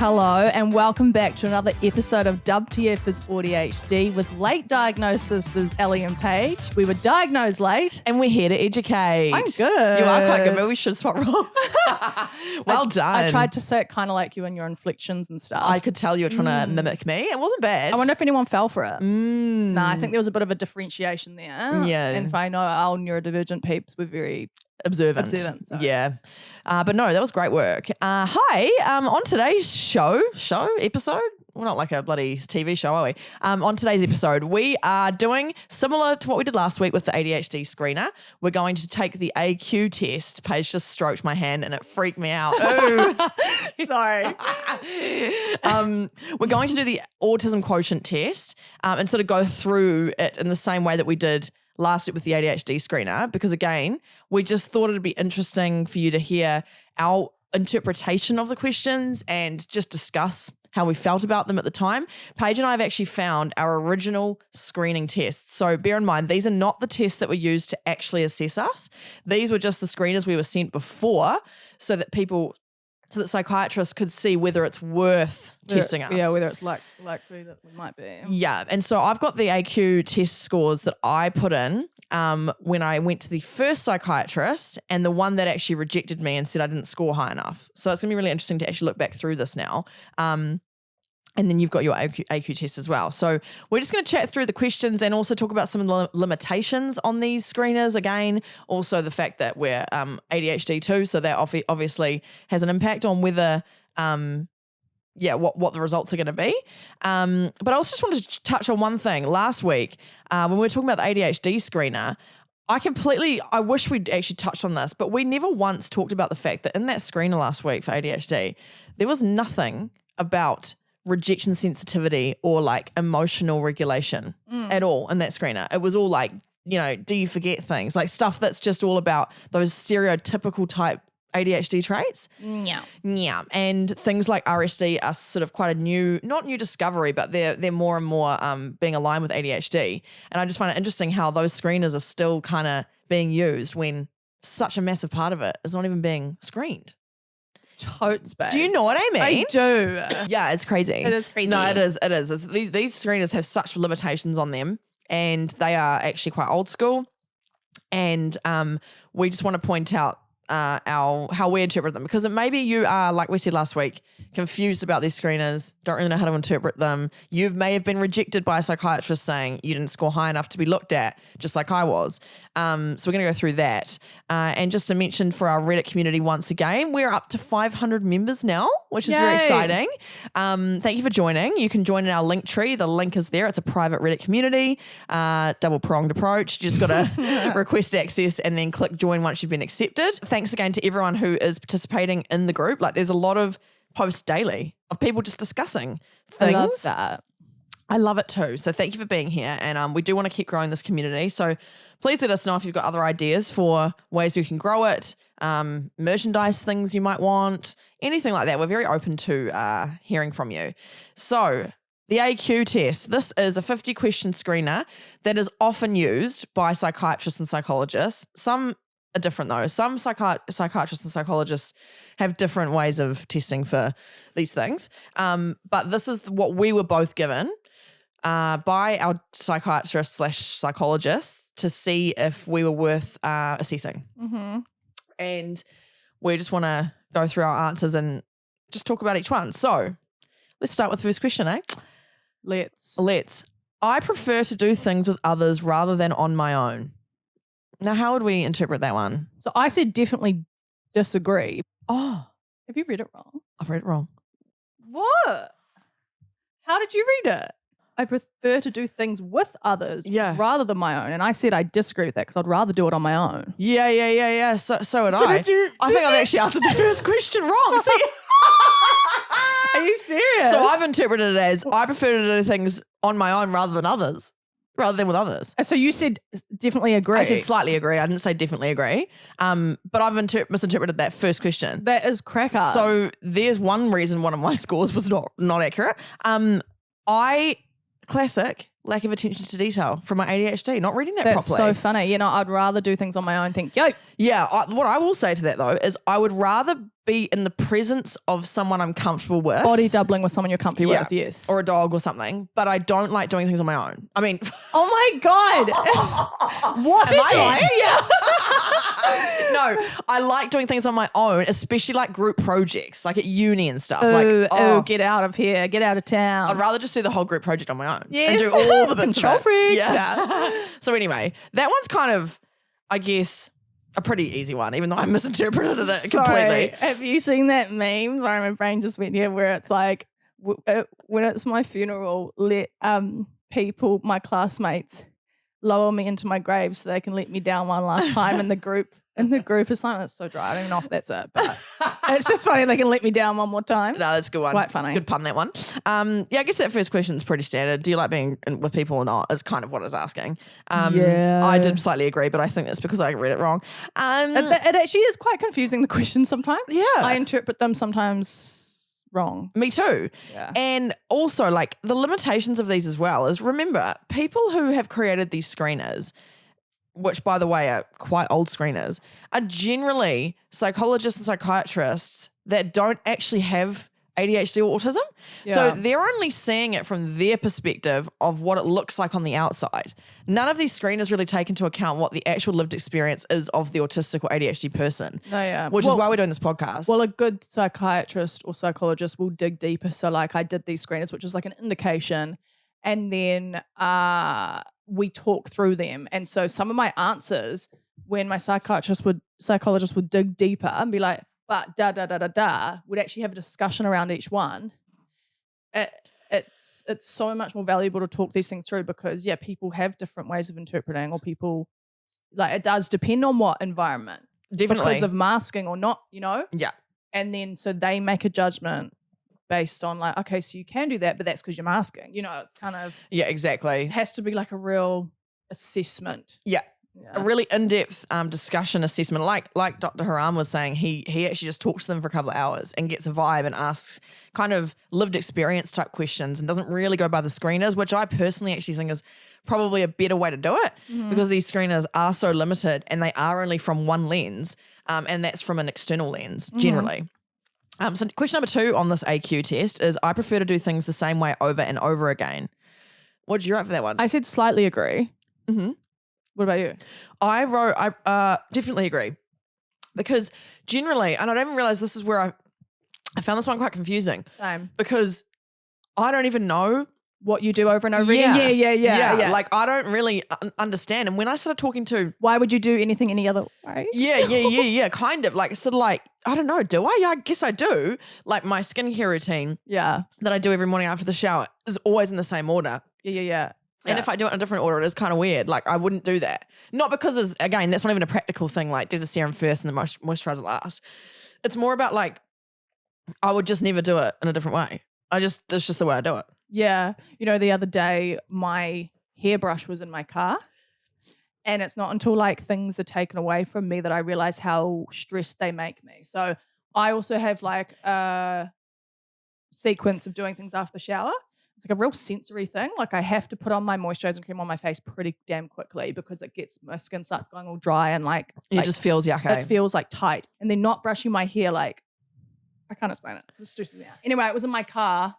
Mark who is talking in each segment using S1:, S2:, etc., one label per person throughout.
S1: Hello and welcome back to another episode of WTF is AuDHD with late diagnosed sisters Ellie and Paige. We were diagnosed late.
S2: And we're here to educate.
S1: I'm good.
S2: You are quite good, but we should swap roles. Well done.
S1: I tried to say it kind of like you and your inflections and stuff.
S2: I could tell you were trying to mimic me. It wasn't bad.
S1: I wonder if anyone fell for it. Nah, I think there was a bit of a differentiation there.
S2: Yeah.
S1: And if I know our neurodivergent peeps were very
S2: observant.
S1: So.
S2: Yeah. But no, that was great work. Hi, on today's episode, we're not like a bloody TV show, are we? On today's episode, we are doing similar to what we did last week with the ADHD screener. We're going to take the AQ test. Paige just stroked my hand and it freaked me out. Ooh.
S1: Sorry.
S2: We're going to do the Autism Quotient test and sort of go through it in the same way that we did last week with the ADHD screener, because again, we just thought it'd be interesting for you to hear our interpretation of the questions and just discuss how we felt about them at the time. Paige and I have actually found our original screening tests. So bear in mind, these are not the tests that were used to actually assess us. These were just the screeners we were sent before so that psychiatrists could see whether it's worth testing us.
S1: Yeah, whether it's likely that we might be.
S2: Yeah, and so I've got the AQ test scores that I put in when I went to the first psychiatrist and the one that actually rejected me and said I didn't score high enough. So it's going to be really interesting to actually look back through this now. And then you've got your AQ test as well. So we're just going to chat through the questions and also talk about some of the limitations on these screeners. Again, also the fact that we're ADHD too, so that obviously has an impact on whether, what the results are going to be. But I also just wanted to touch on one thing. Last week, when we were talking about the ADHD screener, I wish we'd actually touched on this, but we never once talked about the fact that in that screener last week for ADHD, there was nothing about rejection sensitivity or like emotional regulation at all in that screener. It was all like, do you forget things? Like stuff that's just all about those stereotypical type ADHD traits. Yeah. And things like RSD are sort of quite not new discovery, but they're more and more being aligned with ADHD. And I just find it interesting how those screeners are still kind of being used when such a massive part of it is not even being screened.
S1: Totes, babe.
S2: Do you know what I mean?
S1: I do.
S2: Yeah, it's crazy.
S1: It is crazy.
S2: No, it is. These screeners have such limitations on them, and they are actually quite old school. And we just want to point out how we interpret them, because maybe you are, like we said last week, confused about these screeners, don't really know how to interpret them. You may have been rejected by a psychiatrist saying you didn't score high enough to be looked at, just like I was. So we're going to go through that. And just to mention for our Reddit community once again, we're up to 500 members now, which is very exciting. Thank you for joining. You can join in our link tree. The link is there. It's a private Reddit community, double-pronged approach. You just got to request access and then click join once you've been accepted. Thanks again to everyone who is participating in the group. Like there's a lot of posts daily of people just discussing things.
S1: I love that.
S2: I love it too. So thank you for being here. And we do want to keep growing this community. So please let us know if you've got other ideas for ways we can grow it, merchandise things you might want, anything like that. We're very open to hearing from you. So the AQ test, this is a 50-question screener that is often used by psychiatrists and psychologists. Some are different though. Some psychiatrists and psychologists have different ways of testing for these things. But this is what we were both given by our psychiatrist/psychologists to see if we were worth assessing. Mm-hmm. And we just want to go through our answers and just talk about each one. So let's start with the first question, eh?
S1: Let's.
S2: I prefer to do things with others rather than on my own. Now, how would we interpret that one?
S1: So I said definitely disagree.
S2: Oh.
S1: Have you read it wrong?
S2: I've read it wrong.
S1: What? How did you read it? I prefer to do things with others rather than my own. And I said I disagree with that because I'd rather do it on my own.
S2: Yeah. So would I. I think I've actually answered the first question wrong. See?
S1: Are you serious?
S2: So I've interpreted it as I prefer to do things on my own rather than with others.
S1: So you said definitely agree.
S2: I said slightly agree. I didn't say definitely agree. But I've misinterpreted that first question.
S1: That is cracker.
S2: So there's one reason one of my scores was not accurate. Classic. lack of attention to detail from my ADHD, not reading that
S1: That's
S2: properly.
S1: so funny. You know, I'd rather do things on my own. Think, yo,
S2: Yeah, what I will say to that though is I would rather be in the presence of someone I'm comfortable with.
S1: body doubling with someone you're comfy with, yes.
S2: Or a dog or something, but I don't like doing things on my own. I mean,
S1: oh my God. What is it?
S2: no, I like doing things on my own, especially like group projects, like at uni and stuff.
S1: Get out of here. Get out of town.
S2: I'd rather just do the whole group project on my own
S1: Yes.
S2: and do all the bits
S1: Control
S2: of it.
S1: freak.
S2: Yeah. So anyway, that one's kind of, I guess, a pretty easy one, even though I misinterpreted it completely.
S1: Have you seen that meme? Sorry, my brain just went here where it's like, when it's my funeral, let people, my classmates, lower me into my grave so they can let me down one last time in the group. And the group is that's so dry. I don't even know if that's it, but it's just funny they can let me down one more time.
S2: No, that's a good one.
S1: Quite funny.
S2: It's a good pun, that one. Yeah, I guess that first question is pretty standard. Do you like being with people or not? Is kind of what I was asking.
S1: Yeah.
S2: I did slightly agree, but I think that's because I read it wrong.
S1: It actually is quite confusing, the questions sometimes.
S2: Yeah.
S1: I interpret them sometimes wrong.
S2: Me too.
S1: Yeah.
S2: And also, like, the limitations of these as well is, remember, people who have created these screeners, which, by the way, are quite old screeners, are generally psychologists and psychiatrists that don't actually have ADHD or autism.
S1: Yeah.
S2: So they're only seeing it from their perspective of what it looks like on the outside. None of these screeners really take into account what the actual lived experience is of the autistic or ADHD person.
S1: No, yeah.
S2: Which is why we're doing this podcast.
S1: Well, a good psychiatrist or psychologist will dig deeper. So like I did these screeners, which is like an indication, and then we talk through them. And so some of my answers, when my psychologist would dig deeper and be like, but would actually have a discussion around each one. It's so much more valuable to talk these things through because, yeah, people have different ways of interpreting, or people, like, it does depend on what environment.
S2: Definitely.
S1: Because of masking or not, you know?
S2: Yeah.
S1: And then so they make a judgment based on like, okay, so you can do that, but that's because you're masking. You know, it's kind of,
S2: Yeah, exactly.
S1: it has to be like a real assessment.
S2: Yeah.
S1: Yeah.
S2: A really in-depth discussion assessment. Like Dr. Haram was saying, he actually just talks to them for a couple of hours and gets a vibe and asks kind of lived experience type questions and doesn't really go by the screeners, which I personally actually think is probably a better way to do it because these screeners are so limited and they are only from one lens and that's from an external lens generally. So question number 2 on this AQ test is, I prefer to do things the same way over and over again. What did you write for that one?
S1: I said slightly agree.
S2: Mm-hmm.
S1: What about you?
S2: I wrote, I definitely agree because generally, and I don't even realize this is where I found this one quite confusing.
S1: Same.
S2: Because I don't even know
S1: What you do over and over again? Yeah.
S2: Like I don't really understand. And when I started talking to,
S1: Why would you do anything any other way?
S2: yeah, kind of like sort of like, I don't know, do I? Yeah, I guess I do. Like my skincare routine
S1: Yeah.
S2: that I do every morning after the shower is always in the same order.
S1: Yeah.
S2: And if I do it in a different order, it is kind of weird. Like I wouldn't do that. Not because, again, that's not even a practical thing. Like do the serum first and the moisturizer last. It's more about like, I would just never do it in a different way. It's just the way I do it.
S1: Yeah. You know, the other day, my hairbrush was in my car. And it's not until like things are taken away from me that I realize how stressed they make me. So I also have like a sequence of doing things after the shower. It's like a real sensory thing. Like I have to put on my moisturizing cream on my face pretty damn quickly because my skin starts going all dry and like
S2: It just feels yucky.
S1: it feels like tight. And then not brushing my hair, like I can't explain it. It stresses me out. Anyway, it was in my car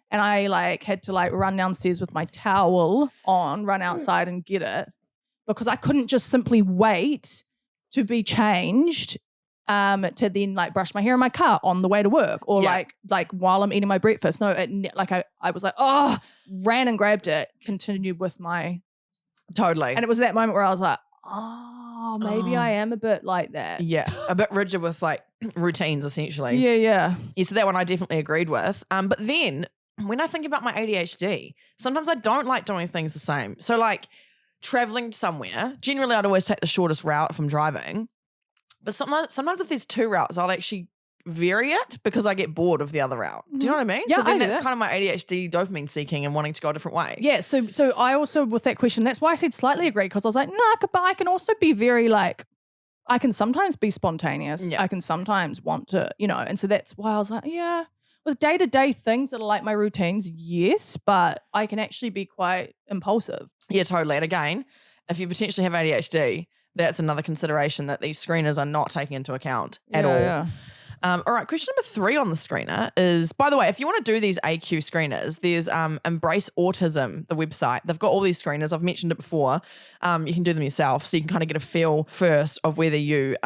S1: and I like had to like run downstairs with my towel on, run outside and get it because I couldn't just simply wait to be changed to then like brush my hair in my car on the way to work or like while I'm eating my breakfast. No, I was like, oh, ran and grabbed it, continued with my.
S2: Totally.
S1: And it was that moment where I was like, oh, maybe I am a bit like that.
S2: Yeah, a bit rigid with like routines essentially.
S1: Yeah.
S2: Yeah, so that one I definitely agreed with. But then when I think about my ADHD, sometimes I don't like doing things the same. So like traveling somewhere, generally I'd always take the shortest route if I'm driving. But sometimes if there's 2 routes, I'll actually vary it because I get bored of the other route. Do you know what I mean?
S1: Yeah,
S2: so then
S1: I do
S2: that's
S1: that.
S2: kind of my ADHD dopamine seeking and wanting to go a different way.
S1: Yeah, so I also, with that question, that's why I said slightly agree because I was like, no, but I can also be very like, I can sometimes be spontaneous.
S2: Yeah.
S1: I can sometimes want to, you know, and so that's why I was like, yeah. with day-to-day things that are like my routines, yes, but I can actually be quite impulsive.
S2: Yeah, totally. And again, if you potentially have ADHD, that's another consideration that these screeners are not taking into account at all.
S1: Yeah.
S2: All right, question number 3 on the screener is, by the way, if you want to do these AQ screeners, there's Embrace Autism, the website. They've got all these screeners. I've mentioned it before. You can do them yourself, so you can kind of get a feel first of whether you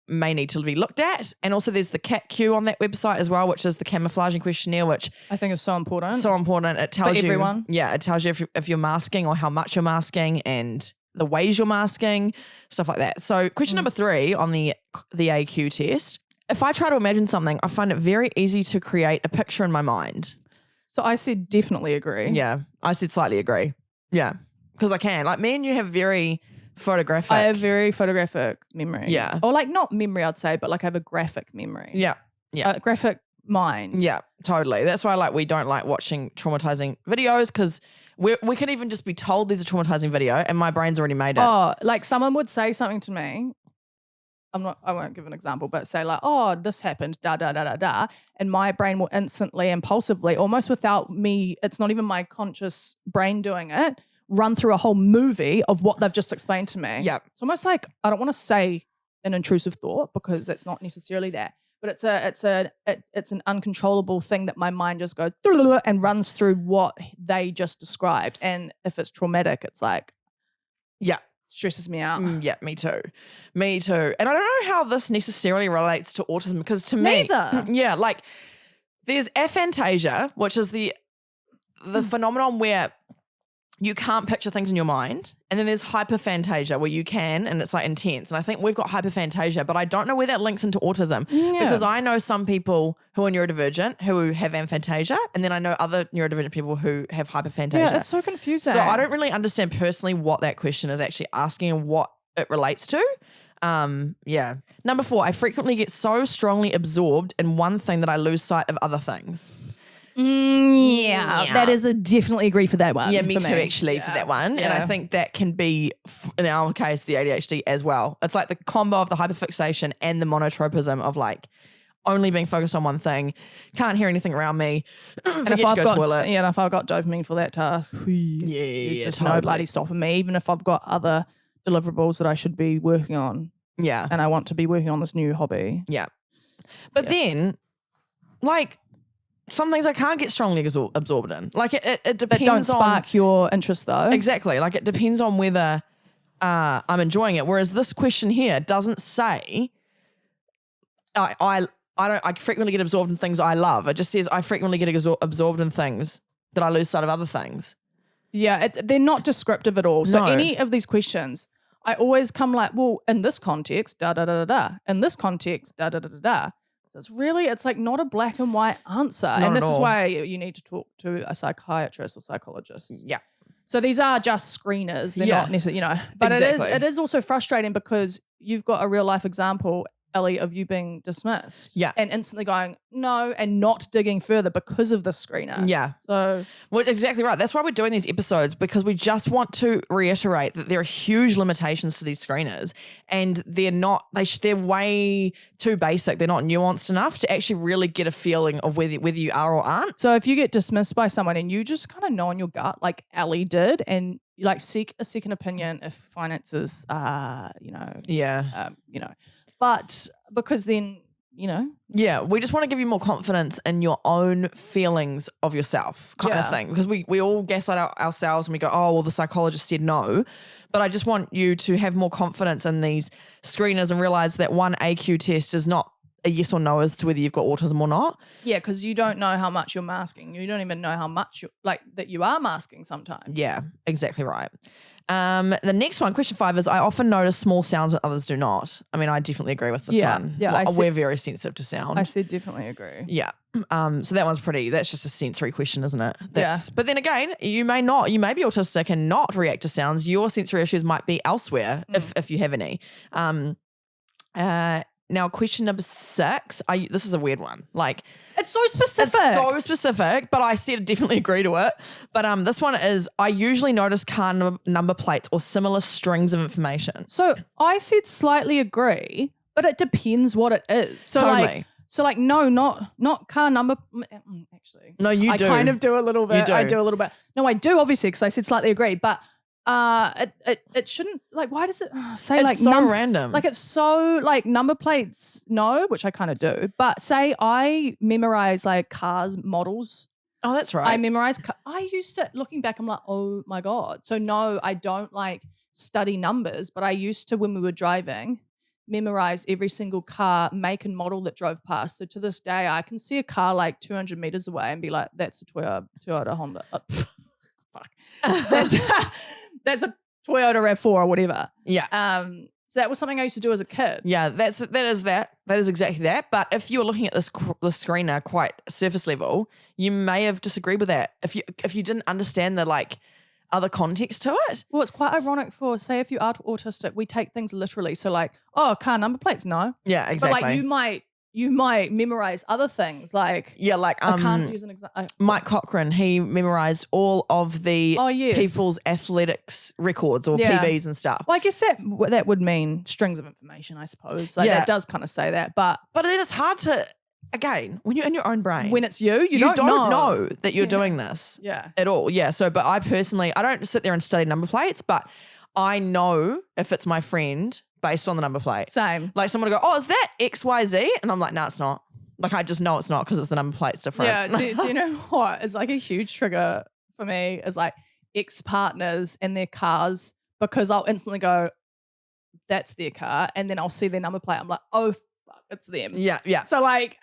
S2: may need to be looked at. And also there's the CAT-Q on that website as well, which is the camouflaging questionnaire, which
S1: I think is so important.
S2: So important. It tells you
S1: everyone.
S2: Yeah, it tells you if you're masking or how much you're masking and the ways you're masking, stuff like that. So question number 3 on the AQ test. If I try to imagine something, I find it very easy to create a picture in my mind.
S1: So I said definitely agree.
S2: Yeah, I said slightly agree. Yeah, because I can. Like me and you have very photographic.
S1: I have very photographic memory.
S2: Yeah.
S1: Or like not memory, I'd say, but like I have a graphic memory.
S2: Yeah. Yeah.
S1: A graphic mind.
S2: Yeah, totally. That's why we don't like watching traumatizing videos, because we could even just be told there's a traumatizing video and my brain's already made it.
S1: Oh, like someone would say something to me. I won't give an example, but say like, oh, this happened, da, da, da, da, da. And my brain will instantly, impulsively, almost without me, it's not even my conscious brain doing it, run through a whole movie of what they've just explained to me.
S2: Yeah.
S1: It's almost like, I don't want to say an intrusive thought because it's not necessarily that, but it's an uncontrollable thing that my mind just goes and runs through what they just described. And if it's traumatic, it's like,
S2: yeah.
S1: Stresses me out.
S2: Yeah, me too. Me too. And I don't know how this necessarily relates to autism, because to me, yeah, like there's aphantasia, which is the phenomenon where you can't picture things in your mind. And then there's hyperphantasia where you can, and it's like intense. And I think we've got hyperphantasia, but I don't know where that links into autism, because I know some people who are neurodivergent who have aphantasia, and then I know other neurodivergent people who have hyperphantasia.
S1: Yeah, it's so confusing.
S2: So I don't really understand personally what that question is actually asking and what it relates to. Yeah. Number 4, I frequently get so strongly absorbed in one thing that I lose sight of other things.
S1: Yeah, that is a definitely agree for that one.
S2: Yeah, me too, actually, for that one.
S1: Yeah.
S2: And I think that can be, in our case, the ADHD as well. It's like the combo of the hyperfixation and the monotropism of like only being focused on one thing, can't hear anything around me, forget to go toilet.
S1: Yeah, and if I've got dopamine for that task, there's just no bloody stopping me, even if I've got other deliverables that I should be working on.
S2: Yeah.
S1: And I want to be working on this new hobby.
S2: Yeah. But then, like, some things I can't get strongly absorbed in. Like it depends
S1: that don't spark your interest though.
S2: Exactly. Like it depends on whether I'm enjoying it. Whereas this question here doesn't say I frequently get absorbed in things I love. It just says I frequently get absorbed in things that I lose sight of other things.
S1: Yeah, they're not descriptive at all. So
S2: No.
S1: any of these questions, I always come like, well, in this context, da da da da da. In this context, da da da da da. It's like not a black and white answer. And this is why you need to talk to a psychiatrist or psychologist.
S2: Yeah.
S1: So these are just screeners. They're not necessarily, but
S2: Exactly.
S1: it is also frustrating because you've got a real life example, Ellie, of you being dismissed.
S2: Yeah.
S1: And instantly going, no, and not digging further because of the screener.
S2: Yeah.
S1: So.
S2: Well, exactly right. That's why we're doing these episodes, because we just want to reiterate that there are huge limitations to these screeners, and they're not, they're way too basic. They're not nuanced enough to actually really get a feeling of whether you are or aren't.
S1: So if you get dismissed by someone and you just kind of know in your gut, like Ellie did, and you like seek a second opinion if finances are, but because then,
S2: Yeah, we just want to give you more confidence in your own feelings of yourself kind of thing, because we all gaslight ourselves and we go, oh, well, the psychologist said no. But I just want you to have more confidence in these screeners and realize that one AQ test is not a yes or no as to whether you've got autism or not.
S1: Yeah, because you don't know how much you're masking. You don't even know how much that you are masking sometimes.
S2: Yeah, exactly right. The next one, question 5, is I often notice small sounds when others do not. I mean, I definitely agree with this one.
S1: Yeah,
S2: we're very sensitive to sound.
S1: I said definitely agree.
S2: Yeah. So that one's that's just a sensory question, isn't it?
S1: Yeah.
S2: But then again, you may be autistic and not react to sounds. Your sensory issues might be elsewhere if you have any. Now, question number 6, this is a weird one. Like,
S1: it's so specific.
S2: It's so specific, but I said definitely agree to it. But this one is, I usually notice car number plates or similar strings of information.
S1: So I said slightly agree, but it depends what it is. So
S2: Totally.
S1: So like, no, not car number. Actually,
S2: No, you do.
S1: I kind of do a little bit.
S2: You do.
S1: I do a little bit. No, I do obviously because I said slightly agree, but it shouldn't, like, why does it say
S2: It's
S1: like
S2: so random.
S1: Like it's so like number plates, no, which I kind of do. But say I memorize like cars models.
S2: Oh, that's right.
S1: I memorize. I used to, looking back, I'm like, oh my God. So no, I don't like study numbers, but I used to, when we were driving, memorize every single car, make and model that drove past. So to this day, I can see a car like 200 meters away and be like, that's a Toyota Honda. Fuck. That's a Toyota RAV4 or whatever.
S2: Yeah.
S1: So that was something I used to do as a kid.
S2: Yeah, that is exactly that. But if you're looking at this screener quite surface level, you may have disagreed with that. If you didn't understand the like other context to it.
S1: Well, it's quite ironic for, say, if you are autistic, we take things literally. So like, oh, car number plates, no.
S2: Yeah, exactly.
S1: But like you might memorize other things like,
S2: yeah, like
S1: I can't use an example.
S2: Mike Cochran, he memorized all of the people's athletics records or PBs and stuff.
S1: Well, I guess that would mean strings of information, I suppose. Like that does kind of say that, but
S2: then it's hard to, again, when you're in your own brain,
S1: when it's you don't
S2: know that you're doing this at all. Yeah. So, but I personally, I don't sit there and study number plates, but I know if it's my friend based on the number plate.
S1: Same.
S2: Like someone will go, oh, is that XYZ? And I'm like, no, it's not. Like I just know it's not because it's the number plate's different.
S1: Yeah. Do you know what? It's like a huge trigger for me is like ex-partners and their cars, because I'll instantly go, that's their car. And then I'll see their number plate. I'm like, oh, fuck, it's them.
S2: Yeah. Yeah.
S1: So like.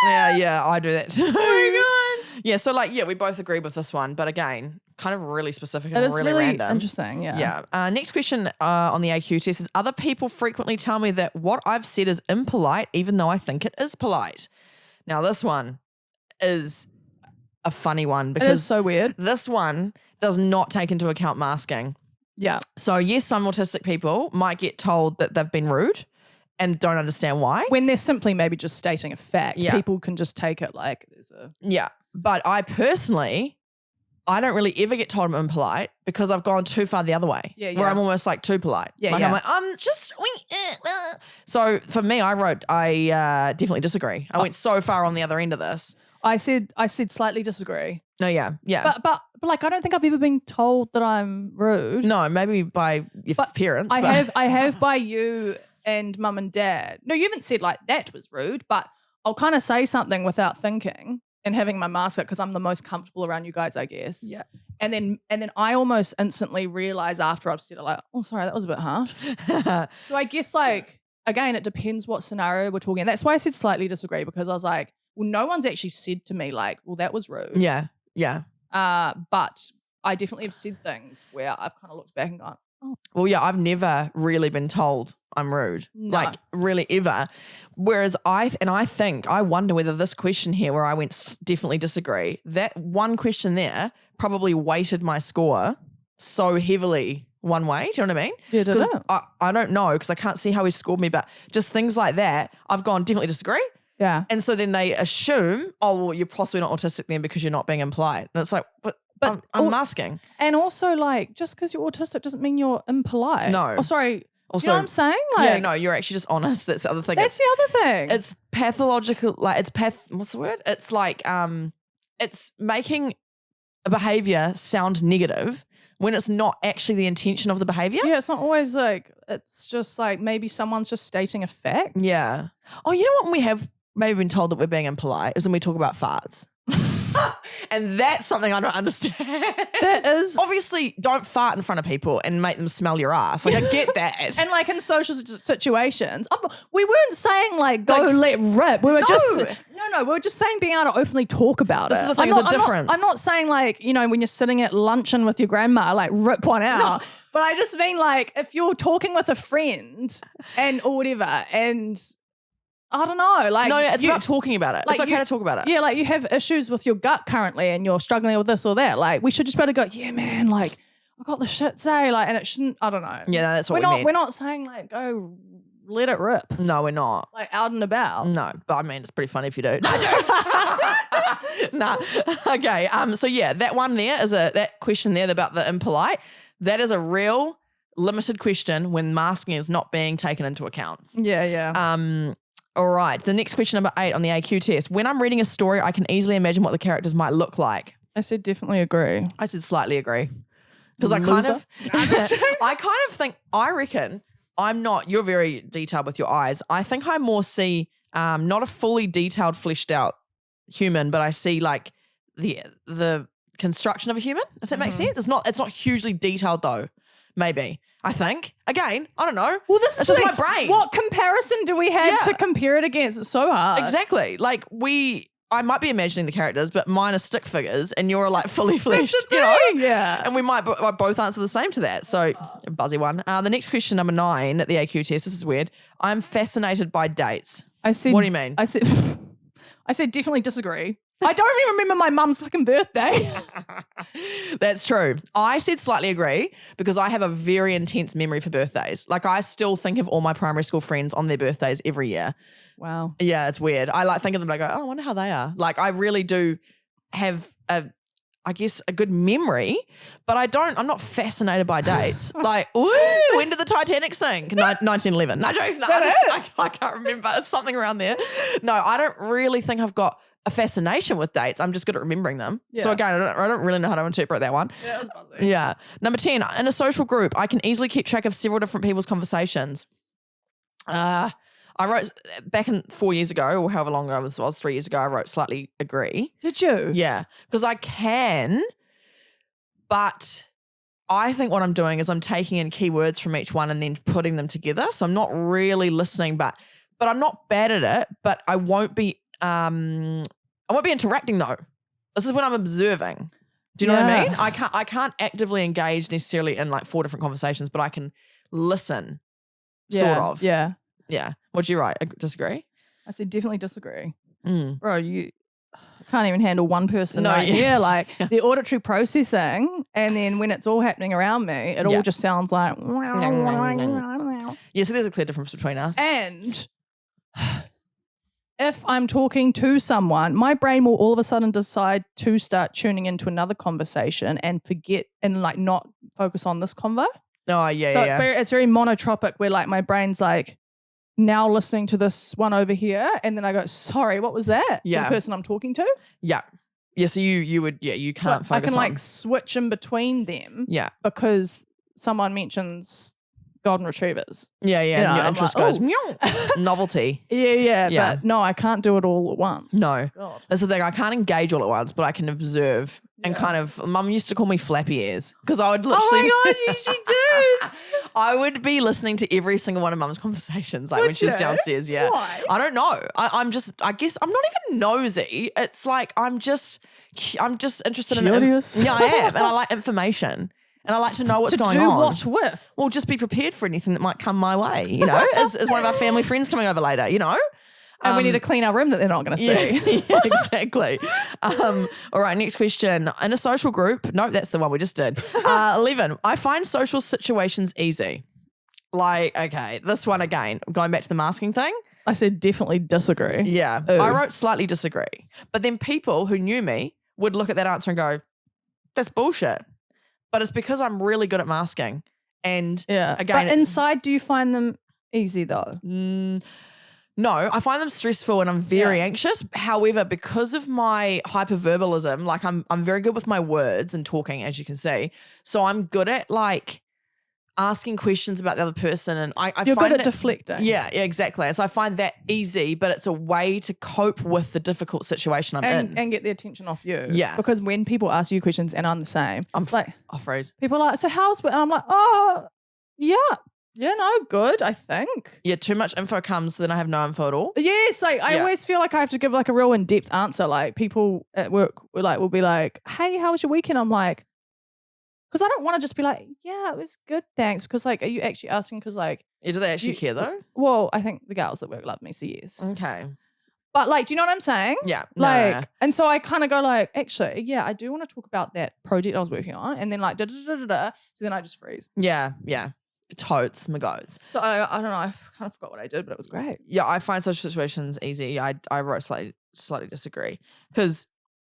S2: yeah, I do that too.
S1: Oh my God.
S2: Yeah. So like, yeah, we both agree with this one. But again, kind of really specific and really random.
S1: Interesting, yeah.
S2: Yeah. Next question on the AQ test is, other people frequently tell me that what I've said is impolite, even though I think it is polite. Now, this one is a funny one because
S1: it is so weird.
S2: This one does not take into account masking.
S1: Yeah.
S2: So yes, some autistic people might get told that they've been rude and don't understand why.
S1: When they're simply maybe just stating a fact.
S2: Yeah.
S1: People can just take it like there's a...
S2: Yeah. But I personally, I don't really ever get told I'm impolite because I've gone too far the other way.
S1: Yeah.
S2: Where I'm almost like too polite.
S1: Yeah,
S2: like I'm like, I'm just... So for me, I definitely disagree. I went so far on the other end of this.
S1: I said slightly disagree.
S2: No, yeah.
S1: But like, I don't think I've ever been told that I'm rude.
S2: No, maybe by your parents.
S1: I have by you and mum and dad. No, you haven't said like that was rude, but I'll kind of say something without thinking and having my mask up because I'm the most comfortable around you guys, I guess.
S2: Yeah.
S1: And then I almost instantly realize after I've said it, like, oh, sorry, that was a bit harsh. So I guess like, again, it depends what scenario we're talking. That's why I said slightly disagree, because I was like, well, no one's actually said to me like, well, that was rude.
S2: Yeah. Yeah.
S1: But I definitely have said things where I've kind of looked back and gone, oh.
S2: Well, yeah, I've never really been told I'm rude.
S1: No.
S2: Like really ever. Whereas I wonder whether this question here where I went definitely disagree, that one question there probably weighted my score so heavily one way. Do you know what I mean?
S1: Yeah, I don't know.
S2: I don't know because I can't see how he scored me, but just things like that, I've gone definitely disagree.
S1: Yeah.
S2: And so then they assume, oh, well, you're possibly not autistic then because you're not being impolite. And it's like, but I'm masking.
S1: And also, like, just because you're autistic doesn't mean you're impolite.
S2: No.
S1: Oh, sorry.
S2: Also,
S1: you know what I'm saying? Like,
S2: yeah, no, you're actually just honest. That's the other thing.
S1: That's the other thing.
S2: It's pathological, like what's the word? It's like it's making a behavior sound negative when it's not actually the intention of the behavior.
S1: Yeah, it's not always like, it's just like maybe someone's just stating a fact.
S2: Yeah. Oh, you know what we have maybe been told that we're being impolite is when we talk about farts. And that's something I don't understand.
S1: That is.
S2: Obviously, don't fart in front of people and make them smell your ass. Like, I get that.
S1: And like in social situations, we weren't saying like go let rip. We were we were just saying being able to openly talk about it.
S2: This is the thing, there's a difference.
S1: I'm not saying like, you know, when you're sitting at luncheon with your grandma, like rip one out. No. But I just mean like if you're talking with a friend or whatever and I don't know. Like,
S2: no, it's about talking about it. Like it's okay to talk about it.
S1: Yeah, like you have issues with your gut currently and you're struggling with this or that. Like we should just be able to go, yeah, man, like I got the shit say. Like, and it shouldn't, I don't know.
S2: Yeah, no, that's what we mean.
S1: We're not saying like go let it rip.
S2: No, we're not.
S1: Like out and about.
S2: No, but I mean, it's pretty funny if you do. Nah. Okay. So yeah, that one there is that question there about the impolite. That is a real limited question when masking is not being taken into account.
S1: Yeah, yeah.
S2: All right. The next question, number 8 on the AQ test. When I'm reading a story, I can easily imagine what the characters might look like.
S1: I said definitely agree.
S2: I said slightly agree. Because I kind of think, I reckon I'm not, you're very detailed with your eyes. I think I more see not a fully detailed, fleshed out human, but I see like the construction of a human, if that makes sense. It's not hugely detailed though, maybe. I think. Again, I don't know.
S1: Well, this
S2: it's
S1: is
S2: just
S1: like,
S2: my brain.
S1: What comparison do we have to compare it against? It's so hard.
S2: Exactly. Like I might be imagining the characters, but mine are stick figures and you're like fully fleshed, you know?
S1: Yeah.
S2: And we might both answer the same to that. So, a buzzy one. The next question, number 9 at the AQ test. This is weird. I'm fascinated by dates.
S1: I said,
S2: what do you mean?
S1: I said definitely disagree. I don't even remember my mum's fucking birthday.
S2: That's true. I said slightly agree because I have a very intense memory for birthdays. Like I still think of all my primary school friends on their birthdays every year.
S1: Wow.
S2: Yeah, it's weird. I like think of them and I go, oh, I wonder how they are. Like I really do have I guess a good memory, but I'm not fascinated by dates. Like, ooh, when did the Titanic sink? 1911. No jokes. No, I can't remember. It's something around there. No, I don't really think I've got a fascination with dates. I'm just good at remembering them. Yeah. So again, I don't really know how to interpret that one.
S1: Yeah, that was buzzy.
S2: Yeah. Number 10, in a social group, I can easily keep track of several different people's conversations. I wrote back in 4 years ago, or however long ago it was 3 years ago, I wrote slightly agree.
S1: Did you?
S2: Yeah. Because I can, but I think what I'm doing is I'm taking in keywords from each one and then putting them together. So I'm not really listening, but I'm not bad at it, but I won't be interacting though. This is when I'm observing. Do you know what I mean? I can't actively engage necessarily in like 4 different conversations, but I can listen. Sort of.
S1: Yeah.
S2: Yeah. What'd you write? Disagree?
S1: I said definitely disagree. Bro, you can't even handle one person here. Like the auditory processing, and then when it's all happening around me, it all just sounds like.
S2: Yeah, so there's a clear difference between us.
S1: And if I'm talking to someone, my brain will all of a sudden decide to start tuning into another conversation and forget and like not focus on this convo.
S2: Oh, yeah,
S1: so
S2: yeah.
S1: it's very monotropic where like my brain's like now listening to this one over here and then I go, sorry, what was that?
S2: Yeah.
S1: To the person I'm talking to.
S2: Yeah. Yeah, so you would, you can't focus on.
S1: I can like switch in between them.
S2: Yeah.
S1: Because someone mentions golden retrievers.
S2: Yeah, yeah.
S1: You know,
S2: and your interest goes,
S1: like,
S2: novelty.
S1: Yeah. But no, I can't do it all at once.
S2: No.
S1: God.
S2: That's the thing. I can't engage all at once, but I can observe and kind of, Mum used to call me flappy ears because I would literally.
S1: Oh my God, she did.
S2: I would be listening to every single one of Mum's conversations, like when she's downstairs. Yeah.
S1: Why?
S2: I don't know. I guess I'm not even nosy. It's like I'm just interested
S1: Curious.
S2: in. Yeah, I am. And I like information. And I like to know what's going on.
S1: To do what with?
S2: Well, just be prepared for anything that might come my way, you know, as one of our family friends coming over later, you know.
S1: And we need to clean our room that they're not going to see.
S2: Yeah, exactly. All right, next question. In a social group, no, that's the one we just did. 11, I find social situations easy. Like, okay, this one again, going back to the masking thing.
S1: I said definitely disagree.
S2: Yeah,
S1: Ooh.
S2: I wrote slightly disagree. But then people who knew me would look at that answer and go, that's bullshit. But it's because I'm really good at masking. And again,
S1: but inside, do you find them easy though?
S2: No, I find them stressful and I'm very anxious. However, because of my hyperverbalism, like I'm very good with my words and talking, as you can see. So I'm good at like asking questions about the other person, and
S1: You're
S2: find
S1: good at deflecting.
S2: Yeah, exactly. So I find that easy, but it's a way to cope with the difficult situation I'm in
S1: and get the attention off you.
S2: Yeah,
S1: because when people ask you questions, and I'm the same, I'm like,
S2: I freeze.
S1: People are like, so how's? And I'm like, oh, yeah. Yeah, no, good, I think.
S2: Yeah, too much info comes, then I have no info at all.
S1: Yes, like I always feel like I have to give like a real in-depth answer. Like people at work will be like, hey, how was your weekend? I'm like, because I don't want to just be like, yeah, it was good, thanks. Because like, are you actually asking because like.
S2: Yeah, do they actually care though?
S1: Well, I think the girls that work love me, so yes.
S2: Okay.
S1: But like, do you know what I'm saying?
S2: Yeah.
S1: Like, and so I kind of go like, actually, yeah, I do want to talk about that project I was working on. And then like, da-da-da-da-da. So then I just freeze.
S2: Yeah, yeah. Totes, my goes.
S1: So I don't know. I kind of forgot what I did, but it was great.
S2: Yeah, I find social situations easy. I wrote slightly disagree because,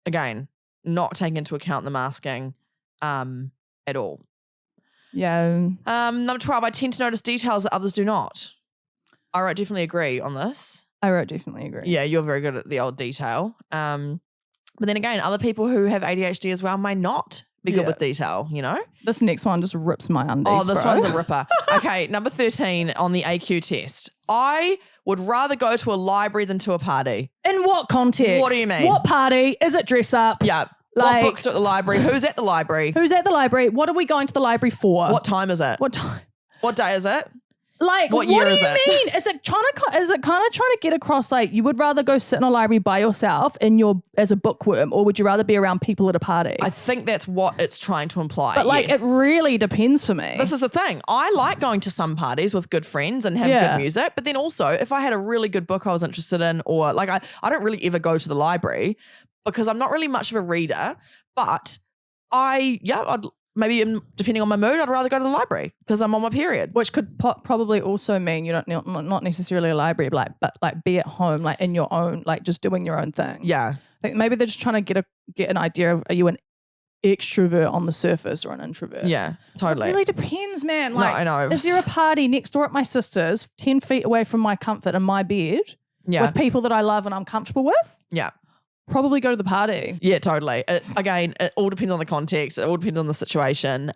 S2: again, not taking into account the masking at all.
S1: Yeah.
S2: Number 12, I tend to notice details that others do not. I wrote definitely agree on this.
S1: I wrote definitely agree.
S2: Yeah, you're very good at the old detail. But then again, other people who have ADHD as well may not be good with detail, you know?
S1: This next one just rips my undies,
S2: Oh, this
S1: bro.
S2: one's a ripper. Okay, number 13 on the AQ test. I would rather go to a library than to a party.
S1: In what context?
S2: What do you mean?
S1: What party? Is it dress up?
S2: Yeah.
S1: Like,
S2: what books are at the library? Who's at the library?
S1: Who's at the library? What are we going to the library for?
S2: What time is it?
S1: What time?
S2: What day is it?
S1: Like,
S2: What
S1: what
S2: year
S1: do
S2: is
S1: you
S2: it?
S1: mean? Is it kind of trying to get across like you would rather go sit in a library by yourself as a bookworm, or would you rather be around people at a party?
S2: I think that's what it's trying to imply.
S1: But like,
S2: yes.
S1: it really depends for me.
S2: This is the thing. I like going to some parties with good friends and having good music. But then also, if I had a really good book I was interested in, or like I don't really ever go to the library because I'm not really much of a reader. But I'd maybe depending on my mood, I'd rather go to the library because I'm on my period.
S1: Which could probably also mean you don't not necessarily a library, but like be at home, like in your own, like just doing your own thing.
S2: Yeah.
S1: I think maybe they're just trying to get an idea of, are you an extrovert on the surface or an introvert?
S2: Yeah, totally.
S1: It really depends, man. Like,
S2: I know.
S1: Is there a party next door at my sister's, 10 feet away from my comfort and my bed with people that I love and I'm comfortable with?
S2: Yeah.
S1: Probably go to the party.
S2: Yeah, totally. Again, it all depends on the context. It all depends on the situation.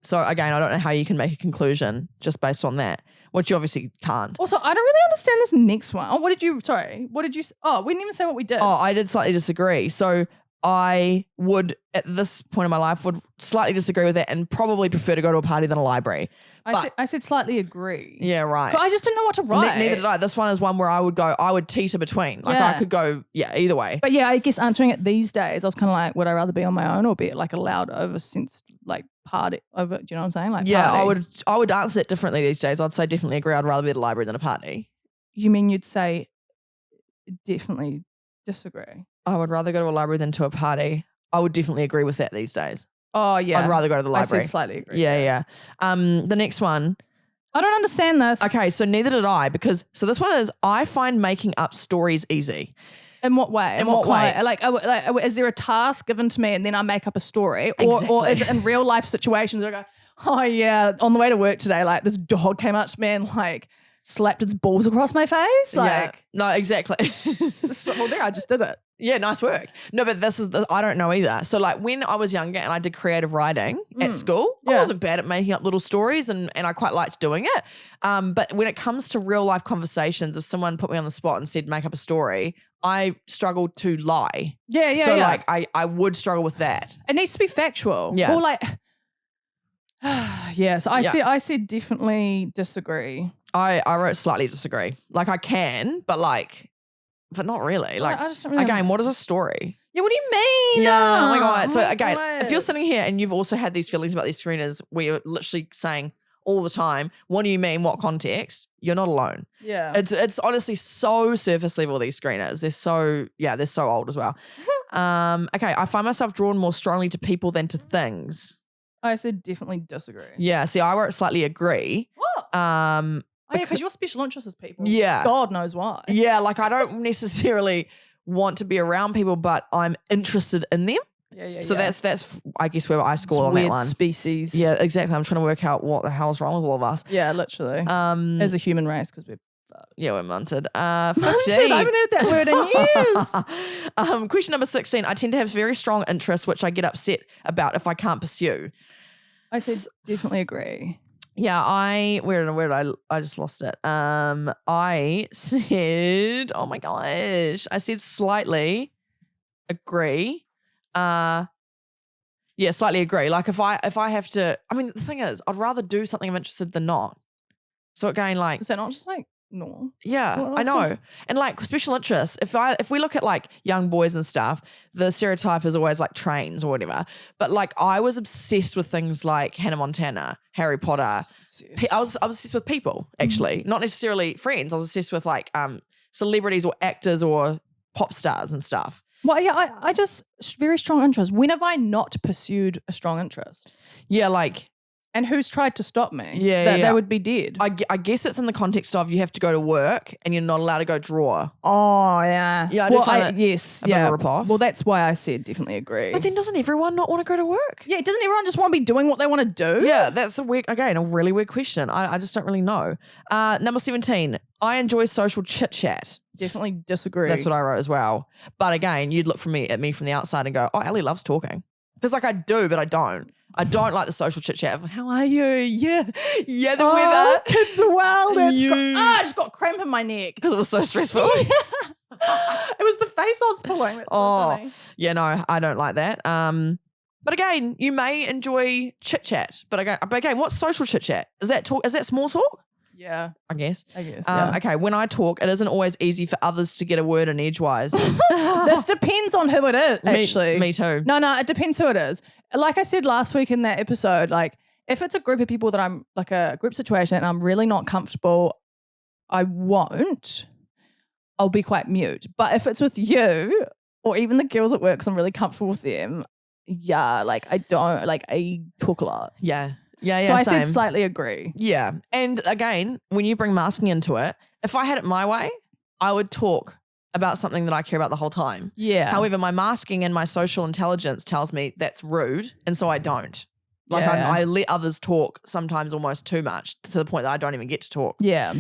S2: So again, I don't know how you can make a conclusion just based on that, which you obviously can't.
S1: Also, I don't really understand this next one. Oh, we didn't even say what we did.
S2: Oh, I did slightly disagree. So I would, at this point in my life, would slightly disagree with that and probably prefer to go to a party than a library.
S1: I said slightly agree.
S2: Yeah, right.
S1: But I just didn't know what to write.
S2: Neither did I. This one is one where I would teeter between. Like I could go, either way.
S1: But yeah, I guess answering it these days, I was kind of like, would I rather be on my own or be at like a loud party over? Do you know what I'm saying? Like,
S2: yeah,
S1: party.
S2: I would answer that differently these days. I'd say definitely agree. I'd rather be at a library than a party.
S1: You mean you'd say definitely disagree?
S2: I would rather go to a library than to a party. I would definitely agree with that these days.
S1: Oh yeah,
S2: I'd rather go to the library.
S1: I said slightly agree.
S2: Yeah. The next one.
S1: I don't understand this.
S2: Okay, so neither did I so this one is I find making up stories easy.
S1: In what way?
S2: In what way?
S1: Like, is there a task given to me and then I make up a story?
S2: Exactly.
S1: Or is it in real life situations where I go, oh yeah, on the way to work today, like this dog came up to me and like slapped its balls across my face? Like,
S2: no, exactly.
S1: Well, there, I just did it.
S2: Yeah, nice work. No, but I don't know either. So like when I was younger and I did creative writing at school, I wasn't bad at making up little stories and I quite liked doing it. But when it comes to real life conversations, if someone put me on the spot and said, make up a story, I struggled to lie.
S1: Yeah.
S2: So like I would struggle with that.
S1: It needs to be factual.
S2: Yeah.
S1: Or like, so I said definitely disagree.
S2: I wrote slightly disagree. Like I can, but not really. Like
S1: I just don't really
S2: again, what is a story?
S1: Yeah, what do you mean?
S2: Yeah, oh my God. So again,
S1: God.
S2: if you're sitting here and you've also had these feelings about these screeners where you're literally saying all the time, what do you mean, what context? You're not alone.
S1: Yeah.
S2: It's honestly so surface level, these screeners. They're so old as well. Okay, I find myself drawn more strongly to people than to things.
S1: I said definitely disagree.
S2: Yeah, see, I wrote slightly agree.
S1: What? Oh yeah, because your special interest is people.
S2: Yeah.
S1: God knows why.
S2: Yeah, like I don't necessarily want to be around people, but I'm interested in them.
S1: Yeah.
S2: So that's I guess where I score
S1: it's
S2: on
S1: weird
S2: that one.
S1: Species.
S2: Yeah, exactly. I'm trying to work out what the hell's wrong with all of us.
S1: Yeah, literally. As a human race, because we're
S2: we're munted. 15.
S1: I haven't heard that word in years.
S2: Question number 16. I tend to have very strong interests, which I get upset about if I can't pursue.
S1: I said definitely agree.
S2: Yeah, where did I just lost it. I said, oh my gosh, I said slightly agree. Yeah, slightly agree. Like if I have to, I mean, the thing is, I'd rather do something I'm interested than not. So again, like,
S1: is that not just like normal?
S2: Yeah, I know. And like special interests, if we look at like young boys and stuff, the stereotype is always like trains or whatever. But like I was obsessed with things like Hannah Montana, Harry Potter. I was obsessed with people, actually, not necessarily friends. I was obsessed with like celebrities or actors or pop stars and stuff.
S1: Well, yeah, I just very strong interest. When have I not pursued a strong interest?
S2: Yeah, like.
S1: And who's tried to stop me?
S2: Yeah,
S1: They would be dead.
S2: I guess it's in the context of you have to go to work and you're not allowed to go draw.
S1: Oh, yeah.
S2: Yeah, I do find it
S1: yes.
S2: a bit of a rip-off.
S1: Well, that's why I said definitely agree.
S2: But then doesn't everyone not want to go to work?
S1: Yeah, doesn't everyone just want to be doing what they want to do?
S2: Yeah, that's a really weird question. I just don't really know. Number 17, I enjoy social chit-chat.
S1: Definitely disagree.
S2: That's what I wrote as well. But again, you'd look at me from the outside and go, oh, Ellie loves talking. Because like I do, but I don't. I don't like the social chit-chat of, how are you? Yeah, the weather.
S1: Kids are wild. I
S2: You.
S1: just got cramp in my neck.
S2: Because it was so stressful.
S1: It was the face I was pulling. That's so funny.
S2: Yeah, no, I don't like that. But again, you may enjoy chit-chat. But again, what's social chit-chat? Is that small talk?
S1: Yeah,
S2: I guess.
S1: Yeah.
S2: Okay, when I talk, it isn't always easy for others to get a word in edgewise.
S1: This depends on who it is, actually.
S2: Me too.
S1: No, it depends who it is. Like I said last week in that episode, like if it's a group of people that I'm like a group situation and I'm really not comfortable, I'll be quite mute. But if it's with you or even the girls at work, because I'm really comfortable with them, yeah, like I talk a lot.
S2: Yeah.
S1: So I said slightly agree.
S2: Yeah. And again, when you bring masking into it, if I had it my way, I would talk about something that I care about the whole time.
S1: Yeah.
S2: However, my masking and my social intelligence tells me that's rude, and so I don't. Like I let others talk sometimes almost too much to the point that I don't even get to talk.
S1: Yeah.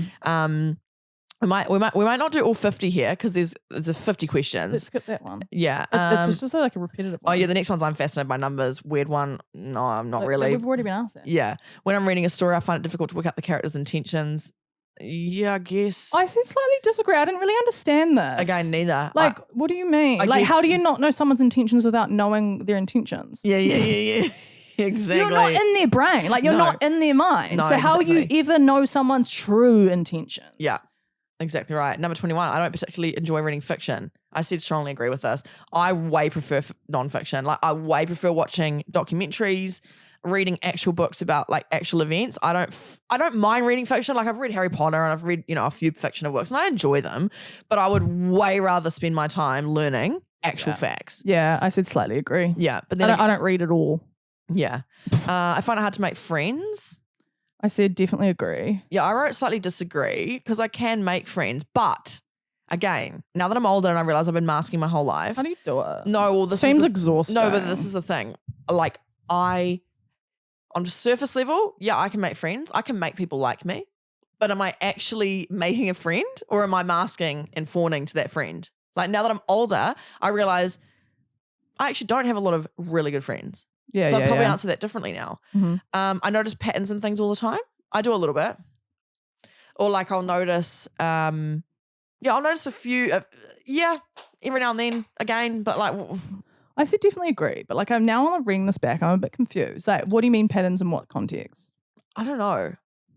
S2: We might not do all 50 here because there's 50 questions.
S1: Let's skip that one.
S2: Yeah.
S1: It's just like a repetitive one.
S2: Oh yeah, the next one's I'm fascinated by numbers. Weird one. No, I'm not really.
S1: We've already been asked that.
S2: Yeah. When I'm reading a story, I find it difficult to work out the character's intentions. Yeah, I guess.
S1: I said slightly disagree. I didn't really understand this.
S2: Again, neither.
S1: Like, what do you mean? Like, how do you not know someone's intentions without knowing their intentions?
S2: Yeah. Exactly.
S1: You're not in their brain. Like, you're not in their mind.
S2: No,
S1: so how will you ever know someone's true intentions?
S2: Yeah. Exactly right. Number 21, I don't particularly enjoy reading fiction. I said strongly agree with this. I way prefer non-fiction. Like I way prefer watching documentaries, reading actual books about like actual events. I don't mind reading fiction. Like I've read Harry Potter and I've read, a few fictional books and I enjoy them, but I would way rather spend my time learning actual facts.
S1: Yeah, I said slightly agree.
S2: Yeah. But then
S1: I don't read at all.
S2: Yeah. I find it hard to make friends.
S1: I said definitely agree.
S2: Yeah, I wrote slightly disagree because I can make friends, but again, now that I'm older and I realize I've been masking my whole life.
S1: How do you do it?
S2: No, well, this
S1: seems exhausting.
S2: No, but this is the thing. Like on just surface level, yeah, I can make friends. I can make people like me. But am I actually making a friend or am I masking and fawning to that friend? Like now that I'm older, I realize I actually don't have a lot of really good friends.
S1: Yeah,
S2: so I'd probably answer that differently now.
S1: Mm-hmm.
S2: I notice patterns and things all the time. I do a little bit. Or like I'll notice, I'll notice a few, every now and then again, but like.
S1: I said definitely agree, but like I'm now on reading this back, I'm a bit confused. Like what do you mean patterns in what context?
S2: I don't know.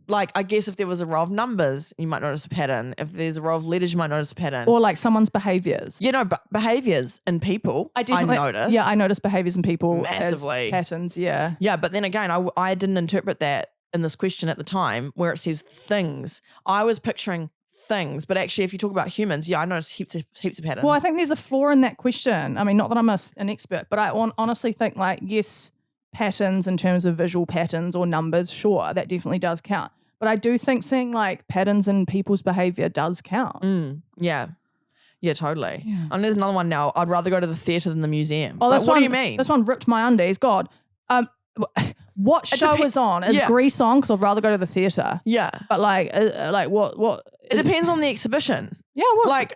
S2: Like, I guess if there was a row of numbers, you might notice a pattern. If there's a row of letters, you might notice a pattern.
S1: Or like someone's behaviors.
S2: But behaviors in people, I notice.
S1: Yeah, I notice behaviors in people
S2: massively.
S1: As patterns, yeah.
S2: Yeah, but then again, I didn't interpret that in this question at the time where it says things. I was picturing things, but actually if you talk about humans, I notice heaps of patterns.
S1: Well, I think there's a flaw in that question. I mean, not that I'm an expert, but I honestly think like, yes, patterns in terms of visual patterns or numbers, sure, that definitely does count. But I do think seeing like patterns in people's behavior does count.
S2: Yeah. Yeah, totally.
S1: Yeah.
S2: And there's another one now. I'd rather go to the theatre than the museum.
S1: Oh,
S2: what do you mean?
S1: This one ripped my undies. God. What show is on? Is Grease on? Because I'd rather go to the theatre.
S2: Yeah.
S1: But like what?
S2: It depends on the exhibition.
S1: Yeah.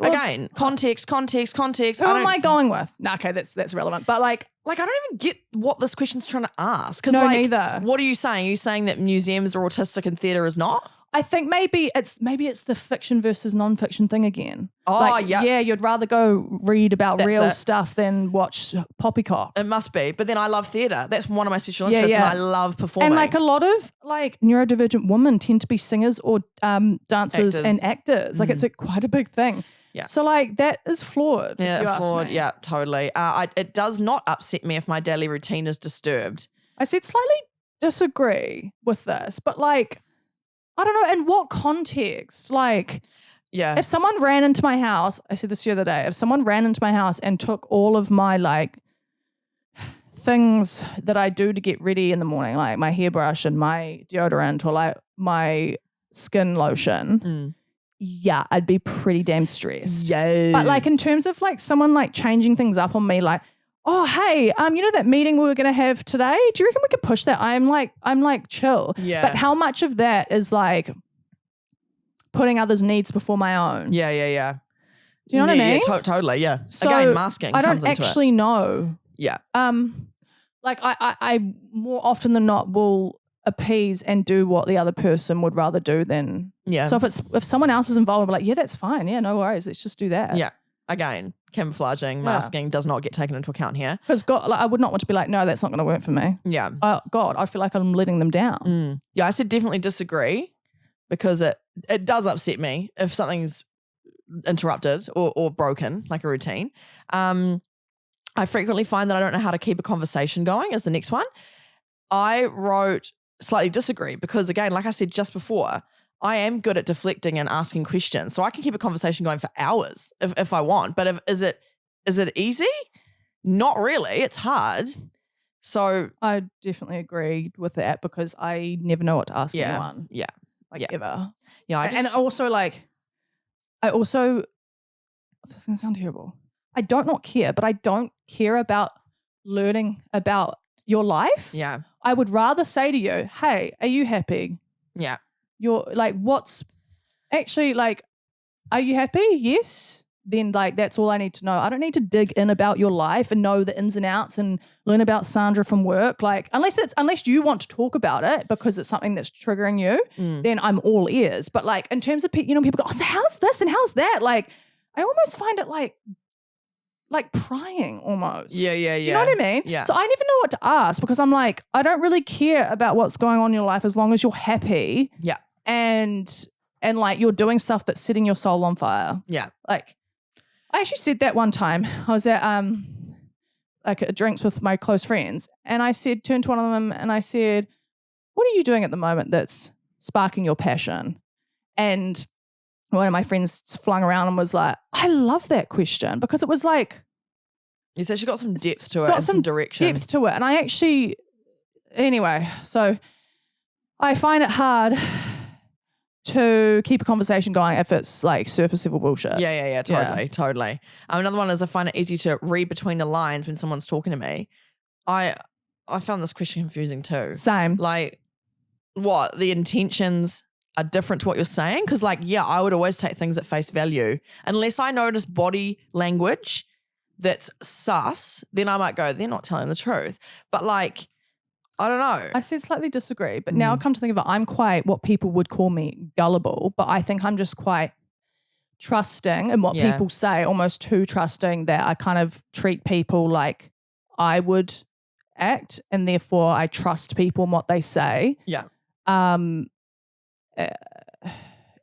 S2: Again, context. Who
S1: am I going with? Nah, okay, that's relevant. But like
S2: I don't even get what this question's trying to ask.
S1: No, neither.
S2: What are you saying? Are you saying that museums are autistic and theatre is not?
S1: I think maybe it's the fiction versus non-fiction thing again.
S2: Oh,
S1: yeah, you'd rather go read about real stuff than watch Poppycock.
S2: It must be. But then I love theatre. That's one of my special interests and I love performing.
S1: And like a lot of like neurodivergent women tend to be singers or dancers and actors. Like it's quite a big thing.
S2: Yeah.
S1: So like that is flawed.
S2: Yeah, flawed. Yeah, totally. It does not upset me if my daily routine is disturbed.
S1: I said slightly disagree with this, but like, I don't know in what context. Like, if someone ran into my house, I said this the other day, if someone ran into my house and took all of my like things that I do to get ready in the morning, like my hairbrush and my deodorant or like my skin lotion, yeah, I'd be pretty damn stressed.
S2: Yeah.
S1: But like in terms of like someone like changing things up on me, like, oh, hey, you know that meeting we were going to have today? Do you reckon we could push that? I'm like chill.
S2: Yeah.
S1: But how much of that is like putting others' needs before my own?
S2: Yeah.
S1: Do you know what I mean?
S2: Yeah, totally. Yeah.
S1: So
S2: Again, masking.
S1: I
S2: comes
S1: don't
S2: into
S1: actually know.
S2: Yeah.
S1: Like I more often than not will appease and do what the other person would rather do than.
S2: Yeah.
S1: So if someone else is involved, I'm like, yeah, that's fine. Yeah, no worries. Let's just do that.
S2: Yeah. Again, camouflaging, masking does not get taken into account here.
S1: Because God, like, I would not want to be like, no, that's not going to work for me.
S2: Yeah.
S1: Oh God, I feel like I'm letting them down.
S2: Yeah, I said definitely disagree because it does upset me if something's interrupted or broken, like a routine. I frequently find that I don't know how to keep a conversation going is the next one. I wrote slightly disagree because, again, like I said just before, I am good at deflecting and asking questions. So I can keep a conversation going for hours if I want. But is it easy? Not really. It's hard. So
S1: I definitely agreed with that because I never know what to ask anyone.
S2: Yeah.
S1: Like ever.
S2: Yeah.
S1: And also like, this is going to sound terrible. I don't not care, but I don't care about learning about your life.
S2: Yeah.
S1: I would rather say to you, hey, are you happy?
S2: Yeah.
S1: You're like, what's actually like, are you happy? Yes. Then like, that's all I need to know. I don't need to dig in about your life and know the ins and outs and learn about Sandra from work. Like, unless you want to talk about it because it's something that's triggering you, then I'm all ears. But like, in terms of, people go, oh, so how's this and how's that? Like, I almost find it like prying almost.
S2: Yeah.
S1: Do you know what I mean?
S2: Yeah.
S1: So I never know what to ask because I'm like, I don't really care about what's going on in your life as long as you're happy.
S2: Yeah.
S1: And like you're doing stuff that's setting your soul on fire.
S2: Yeah.
S1: Like I actually said that one time. I was at like drinks with my close friends and I turned to one of them and I said, what are you doing at the moment that's sparking your passion? And one of my friends flung around and was like, I love that question because it was like.
S2: It's actually got some depth to it and some direction.
S1: Depth to it. And I actually, anyway, so I find it hard to keep a conversation going if it's like surface level bullshit.
S2: Yeah, totally. Another one is I find it easy to read between the lines when someone's talking to me. I found this question confusing too.
S1: Same.
S2: Like, what? The intentions are different to what you're saying? Because like, yeah, I would always take things at face value. Unless I notice body language that's sus, then I might go, they're not telling the truth. But like, I don't know.
S1: I said slightly disagree, but now I come to think of it, I'm quite what people would call me gullible, but I think I'm just quite trusting in what people say, almost too trusting that I kind of treat people like I would act and therefore I trust people and what they say.
S2: Yeah.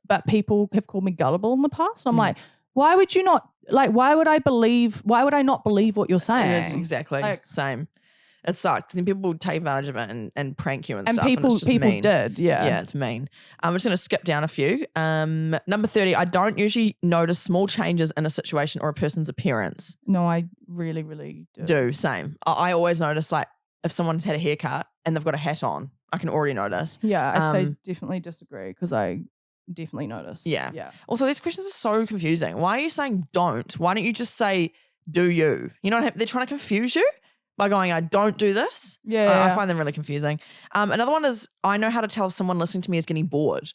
S1: But people have called me gullible in the past. I'm like, why would I not believe what you're saying?
S2: It's exactly same. It sucks. Then people take advantage of it and prank you and stuff.
S1: People
S2: and it's just mean.
S1: did, yeah.
S2: Yeah, it's mean. I'm just going to skip down a few. Number 30, I don't usually notice small changes in a situation or a person's appearance.
S1: No, I really, really do.
S2: Same. I always notice like if someone's had a haircut and they've got a hat on, I can already notice.
S1: Yeah, I say definitely disagree because I definitely notice.
S2: Yeah. Also, these questions are so confusing. Why are you saying don't? Why don't you just say do you? You know what I mean? They're trying to confuse you by going, I don't do this.
S1: Yeah.
S2: I find them really confusing. Another one is I know how to tell if someone listening to me is getting bored.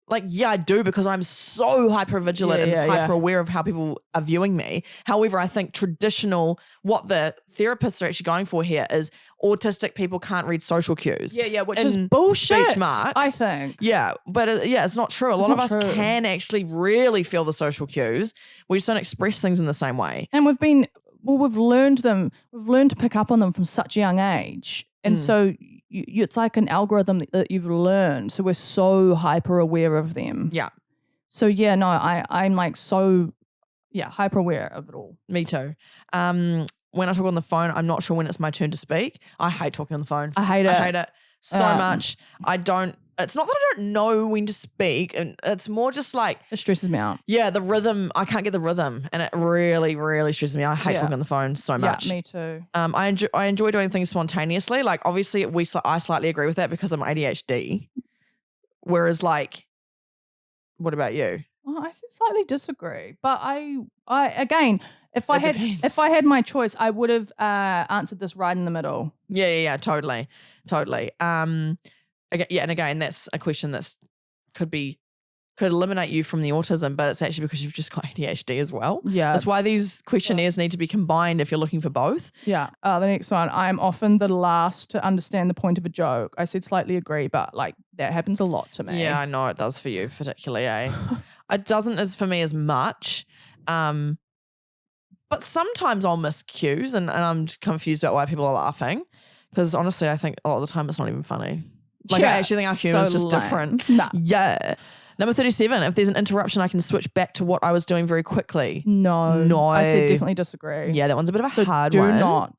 S2: Like, yeah, I do because I'm so hyper vigilant and hyper aware of how people are viewing me. However, I think what the therapists are actually going for here is autistic people can't read social cues.
S1: Yeah, which is bullshit,
S2: speech marks.
S1: I think.
S2: Yeah, but it's not true. A lot of us can actually really feel the social cues. We just don't express things in the same way.
S1: And we've learned to pick up on them from such a young age. And so it's like an algorithm that you've learned. So we're so hyper aware of them.
S2: Yeah.
S1: So yeah, no, I'm like so, hyper aware of it all.
S2: Me too. When I talk on the phone, I'm not sure when it's my turn to speak. I hate talking on the phone.
S1: I hate it
S2: so much. I don't it's not that I don't know when to speak, and it's more just like
S1: It stresses me out.
S2: yeah, the rhythm. I can't get the rhythm, and it really, really stresses me out. I hate talking on the phone so much.
S1: Yeah, me too.
S2: I enjoy doing things spontaneously. Like obviously, I slightly agree with that because I'm ADHD. Whereas, like, what about you?
S1: Well, I slightly disagree, but I again, if I
S2: depends.
S1: had my choice, I would have answered this right in the middle.
S2: Yeah, totally. Again, that's a question could eliminate you from the autism, but it's actually because you've just got ADHD as well.
S1: Yeah,
S2: that's why these questionnaires need to be combined if you're looking for both.
S1: Yeah. The next one, I am often the last to understand the point of a joke. I said slightly agree, but like that happens a lot to me.
S2: Yeah, I know it does for you particularly, eh? It doesn't as for me as much. But sometimes I'll miss cues and I'm confused about why people are laughing. Because honestly, I think a lot of the time it's not even funny. Like I actually think our humour is just different.
S1: Nah.
S2: Yeah. Number 37, if there's an interruption, I can switch back to what I was doing very quickly.
S1: No. I said definitely disagree.
S2: Yeah, that one's a bit of a hard
S1: do
S2: one.
S1: Do not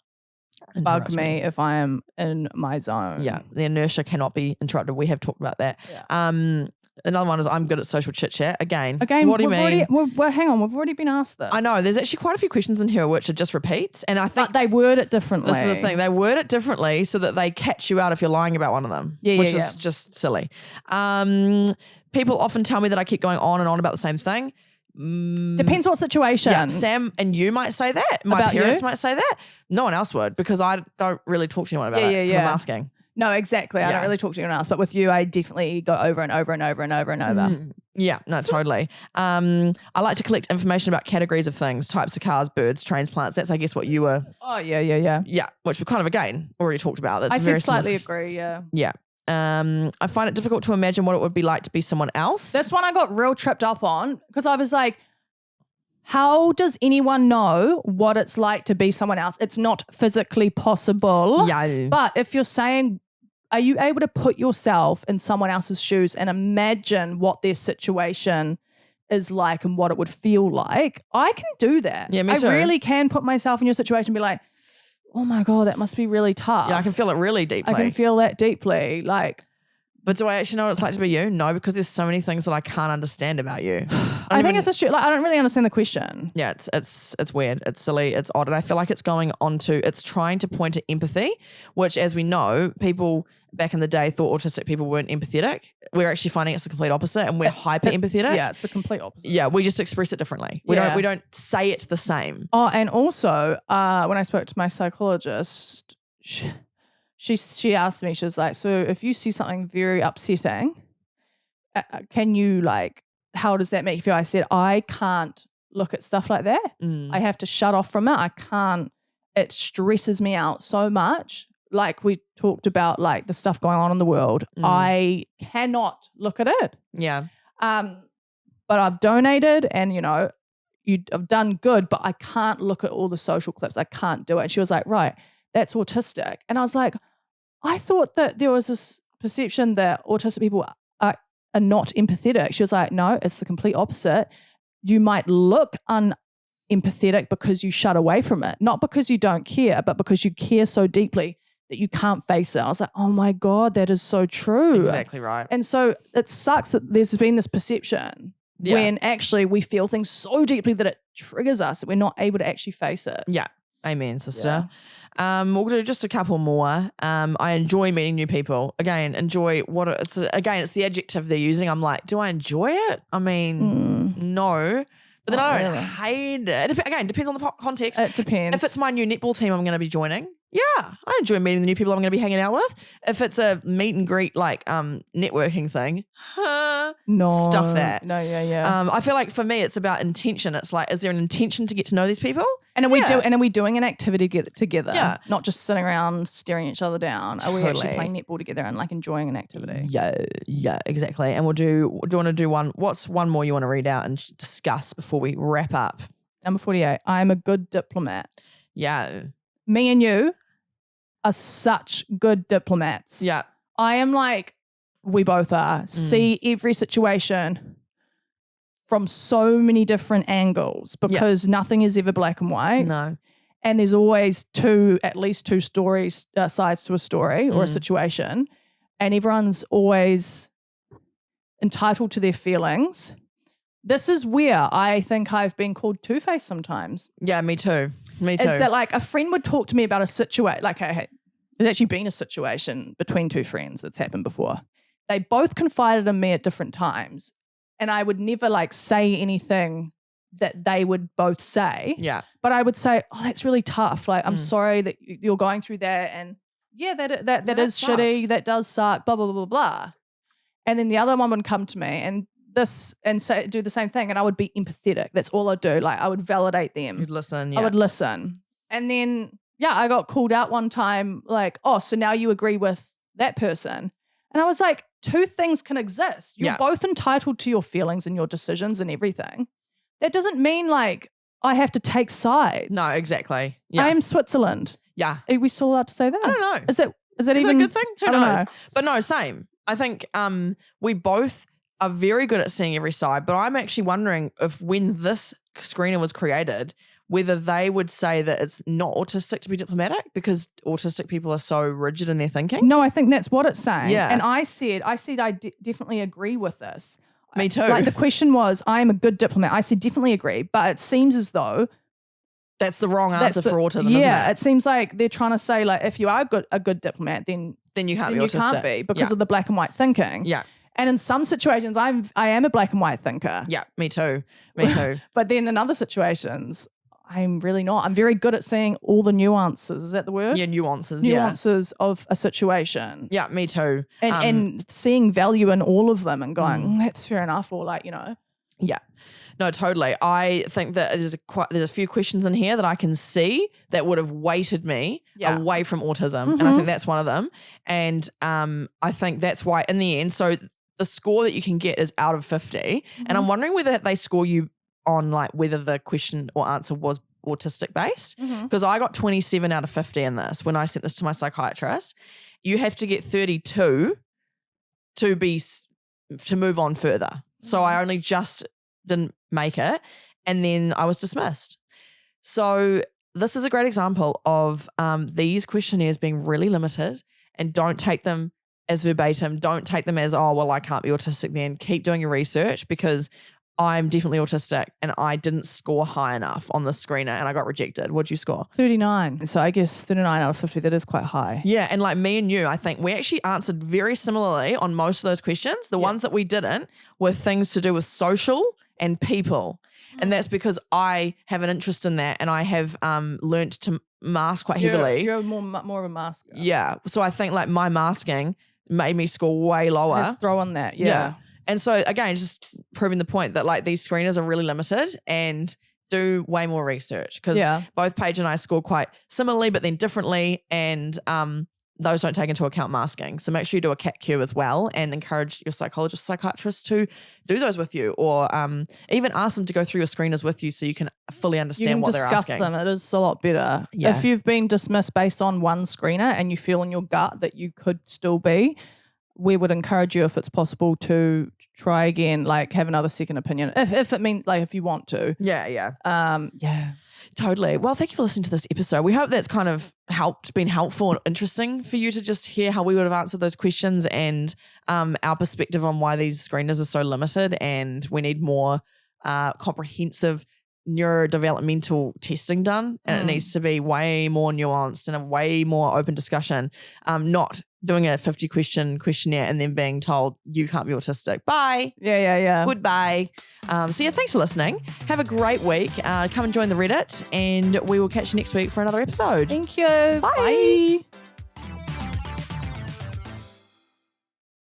S1: bug me if I am in my zone.
S2: Yeah, the inertia cannot be interrupted. We have talked about that.
S1: Yeah.
S2: Another one is I'm good at social chit chat. Again,
S1: what
S2: do you mean?
S1: Well, hang on, we've already been asked this.
S2: I know. There's actually quite a few questions in here which are just repeats, and I think
S1: but they word it differently.
S2: This is the thing. They word it differently so that they catch you out if you're lying about one of them. Which is just silly. People often tell me that I keep going on and on about the same thing.
S1: Depends what situation.
S2: Yeah, Sam and you might say that. My
S1: about
S2: parents
S1: you?
S2: might say that. No one else would because I don't really talk to anyone about it because I'm asking.
S1: No, exactly. I don't really talk to anyone else. But with you, I definitely go over and over and over and over and over.
S2: Yeah, no, totally. I like to collect information about categories of things, types of cars, birds, trains, plants. That's, I guess, what you were.
S1: Oh, yeah.
S2: Yeah, which we've kind of, again, already talked about. That's
S1: I
S2: very
S1: said slightly agree, yeah.
S2: Yeah. I find it difficult to imagine what it would be like to be someone else.
S1: This one I got real tripped up on because I was like, how does anyone know what it's like to be someone else? It's not physically possible.
S2: Yeah.
S1: But if you're saying, are you able to put yourself in someone else's shoes and imagine what their situation is like and what it would feel like? I can do that.
S2: Yeah, me too.
S1: I really can put myself in your situation and be like, oh my God, that must be really tough.
S2: Yeah, I can feel it really deeply.
S1: I can feel that deeply. Like,
S2: but do I actually know what it's like to be you? No, because there's so many things that I can't understand about you.
S1: I think it's just like I don't really understand the question.
S2: Yeah, it's weird. It's silly. It's odd. And I feel like it's trying to point to empathy, which as we know, people back in the day thought autistic people weren't empathetic. We're actually finding it's the complete opposite and we're hyper empathetic.
S1: Yeah, it's the complete opposite.
S2: Yeah, we just express it differently. We don't say it the same.
S1: Oh, and also when I spoke to my psychologist, she asked me, she was like, so if you see something very upsetting, can you like, how does that make you feel? I said, I can't look at stuff like that. I have to shut off from it. I can't, it stresses me out so much. Like we talked about like the stuff going on in the world. I cannot look at it.
S2: Yeah.
S1: But I've donated and, you know, I've done good, but I can't look at all the social clips. I can't do it. And she was like, right, that's autistic. And I was like, I thought that there was this perception that autistic people are not empathetic. She was like, no, it's the complete opposite. You might look unempathetic because you shut away from it, not because you don't care, but because you care so deeply that you can't face it. I was like, oh my God, that is so true.
S2: Exactly right.
S1: And so it sucks that there's been this perception when actually we feel things so deeply that it triggers us that we're not able to actually face it.
S2: Yeah. Amen, sister. We'll do just a couple more. I enjoy meeting new people. Again, enjoy it's the adjective they're using. I'm like, do I enjoy it? I mean, no. But then I don't hate it. Again, depends on the context.
S1: It depends.
S2: If it's my new netball team I'm going to be joining, yeah, I enjoy meeting the new people I'm going to be hanging out with. If it's a meet and greet like networking thing,
S1: no,
S2: stuff that.
S1: No, yeah.
S2: I feel like for me it's about intention. It's like, is there an intention to get to know these people?
S1: And are we doing an activity together? Yeah. Not just sitting around staring each other down. Totally. Are we actually playing netball together and like enjoying an activity?
S2: Yeah, exactly. And do you want to do one? What's one more you want to read out and discuss before we wrap up?
S1: Number 48. I am a good diplomat.
S2: Yeah.
S1: Me and you are such good diplomats.
S2: Yeah.
S1: I am like, we both are. See every situation from so many different angles because nothing is ever black and white.
S2: No.
S1: And there's always at least two stories, sides to a story or a situation. and everyone's always entitled to their feelings. This is where I think I've been called two-faced sometimes.
S2: Yeah, me too.
S1: Is that like a friend would talk to me about a situation, like hey, there's actually been a situation between two friends that's happened before. They both confided in me at different times, and I would never like say anything that they would both say.
S2: Yeah.
S1: But I would say, oh, that's really tough. Like, I'm sorry that you're going through that. And yeah, that is
S2: sucks.
S1: shitty. That does suck, blah, blah, blah, blah, blah. And then the other one would come to me and say, do the same thing. And I would be empathetic. That's all I'd do. Like, I would validate them.
S2: You'd listen. Yeah.
S1: I would listen. And then, yeah, I got called out one time, like, oh, so now you agree with that person. And I was like, two things can exist. You're both entitled to your feelings and your decisions and everything. That doesn't mean like I have to take sides.
S2: No, exactly. Yeah.
S1: I am Switzerland.
S2: Yeah.
S1: Are we still allowed to say that?
S2: I don't know.
S1: Is that
S2: Is
S1: even
S2: it a good thing? Who
S1: I don't
S2: knows?
S1: know.
S2: But no, same. I think we both are very good at seeing every side, but I'm actually wondering if when this screener was created, whether they would say that it's not autistic to be diplomatic because autistic people are so rigid in their thinking.
S1: No, I think that's what it's saying.
S2: Yeah.
S1: And I said I definitely agree with this.
S2: Me too.
S1: Like the question was, I am a good diplomat. I said definitely agree, but it seems as though
S2: that's the wrong answer for autism,
S1: yeah,
S2: isn't it?
S1: it seems like they're trying to say like if you are a good diplomat, then
S2: you can't be
S1: you
S2: autistic.
S1: can't be because of the black and white thinking.
S2: Yeah.
S1: And in some situations, I am a black and white thinker.
S2: Yeah, me too. Me too.
S1: But then in other situations, I'm really not. I'm very good at seeing all the nuances. Is that the word?
S2: Yeah, nuances.
S1: Nuances of a situation.
S2: Yeah, me too.
S1: And seeing value in all of them and going, that's fair enough. Or like,
S2: Yeah. No, totally. I think that there's a few questions in here that I can see that would have weighted me away from autism. And I think that's one of them. And I think that's why in the end, so the score that you can get is out of 50. And I'm wondering whether they score you on like whether the question or answer was autistic based. Because I got 27 out of 50 in this when I sent this to my psychiatrist. You have to get 32 to move on further. So I only just didn't make it, and then I was dismissed. So this is a great example of these questionnaires being really limited, and don't take them as verbatim. Don't take them as, oh, well, I can't be autistic then. Keep doing your research because I'm definitely autistic and I didn't score high enough on the screener and I got rejected. What'd you score?
S1: 39. So I guess 39 out of 50, that is quite high.
S2: Yeah, and like me and you, I think we actually answered very similarly on most of those questions. The ones that we didn't were things to do with social and people. And that's because I have an interest in that and I have learnt to mask quite heavily.
S1: You're more of a masker.
S2: Yeah. So I think like my masking made me score way lower.
S1: Let's throw on that. Yeah.
S2: And so again, just proving the point that like these screeners are really limited and do way more research because both Paige and I scored quite similarly, but then differently. And those don't take into account masking. So make sure you do a CAT-Q as well and encourage your psychologist, psychiatrist to do those with you or even ask them to go through your screeners with you so you can fully understand what they're asking.
S1: Discuss them. It is a lot better.
S2: Yeah.
S1: If you've been dismissed based on one screener and you feel in your gut that you could still be, we would encourage you if it's possible to try again, like have another second opinion. If it means like if you want to.
S2: Yeah.
S1: Yeah.
S2: Totally. Well, thank you for listening to this episode. We hope that's kind of been helpful and interesting for you to just hear how we would have answered those questions and our perspective on why these screeners are so limited and we need more comprehensive neurodevelopmental testing done and it needs to be way more nuanced and a way more open discussion, not doing a 50 question questionnaire and then being told you can't be autistic. Bye.
S1: Yeah.
S2: Goodbye. So yeah, thanks for listening. Have a great week. Come and join the Reddit and we will catch you next week for another episode.
S1: Thank you.
S2: Bye.